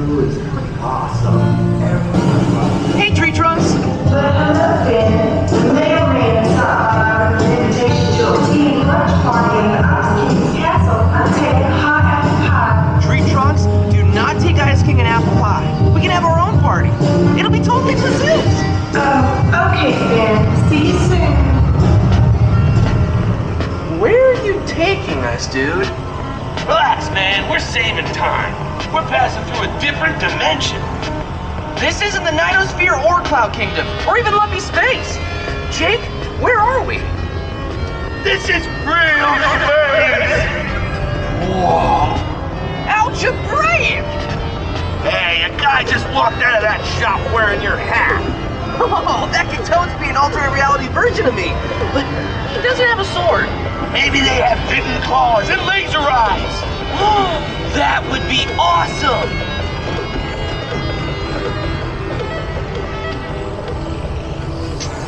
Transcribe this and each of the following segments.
crew is pretty awesome. Hey, Tree Trunks! Tree Trunks, do not take Ice King an apple pie. We can have our own party. It'll be totally presents. Okay, Finn. See you soon. Where are you taking us, dude? Relax, man. We're saving time. We're passing through a different dimension. This isn't the Nightosphere or Cloud Kingdom, or even Lumpy Space. Jake, where are we? This is real space! Whoa! Algebraic! Hey, a guy just walked out of that shop wearing your hat. Oh, that could totes be an alternate reality version of me. But he doesn't have a sword. Maybe they have hidden claws and laser eyes. That would be awesome!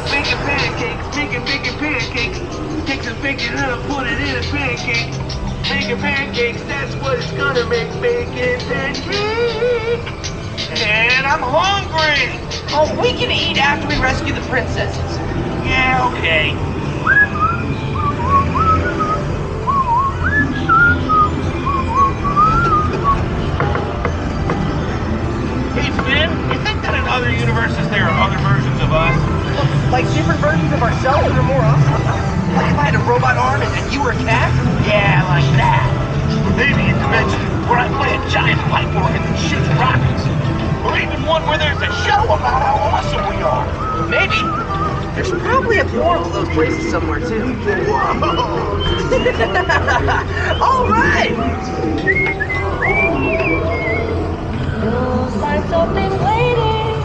Making pancakes, making pancakes. Take some bacon and put it in a pancake. Making pancakes, that's what it's gonna make. Bacon pancake. And I'm hungry. Oh, we can eat after we rescue the princesses. Yeah, okay. Hey, Finn, you think that in other universes there are other versions of us? Like different versions of ourselves that are more awesome? Like if I had a robot arm and you were a cat? Yeah, like that. Or maybe a dimension where I play a giant pipe organ that shoots rockets. Or even one where there's a show about how awesome we are. Maybe. There's probably a portal to those places somewhere too. All right! You'll find something waiting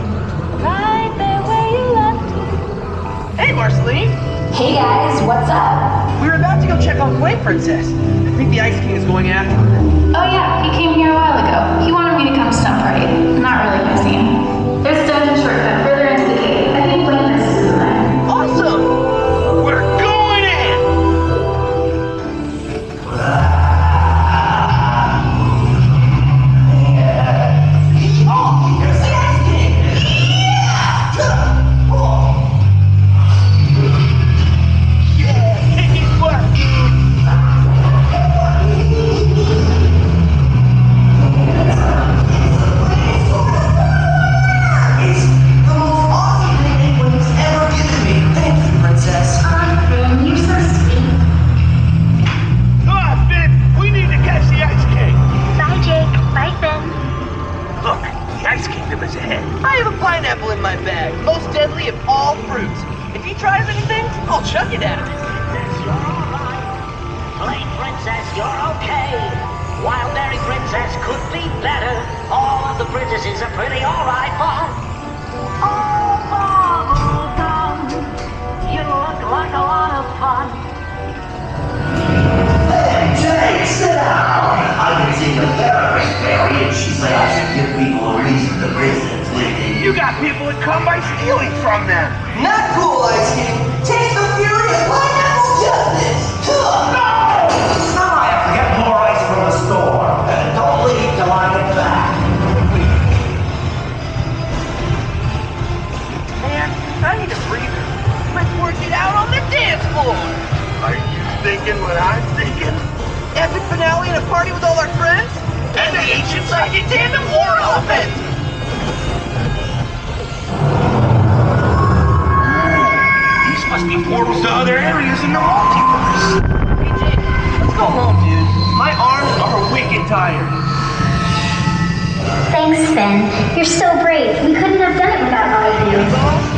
right there where you left it. Hey, Marceline! Hey guys, what's up? We were about to go check on Flame Princess. I think the Ice King is going after her. Oh yeah, he came here a while ago. He wanted me to come to some party. I'm not really gonna see him. There's a dungeon shortcut further into the cave. I think Flame Princess is in there. Awesome! We're going in! I have a pineapple in my bag, most deadly of all fruits. If he tries anything, I'll chuck it at him. You're alright. Flame Princess, you're okay. Wild Berry Princess could be better. All of the princesses are pretty alright, but... Oh, bubblegum, you look like a lot of fun. Hey, Jake, sit down! I can see the therapist, Barry, and she said I should give people a reason to visit with you. You got people that come by stealing from them. Not cool, Ice King. Taste the fury of pineapple justice. No! Now I have to get more ice from the store. Don't leave till I get back. Man, I need a breather. Let's work it out on the dance floor. Are you thinking what I'm thinking? Epic finale and a party with all our friends? And the ancient psychic tandem war elephant! These must be portals to other areas in the multiverse. Hey, Jake, let's go home, dude. My arms are wicked tired. Thanks, Finn. You're so brave. We couldn't have done it without all of you.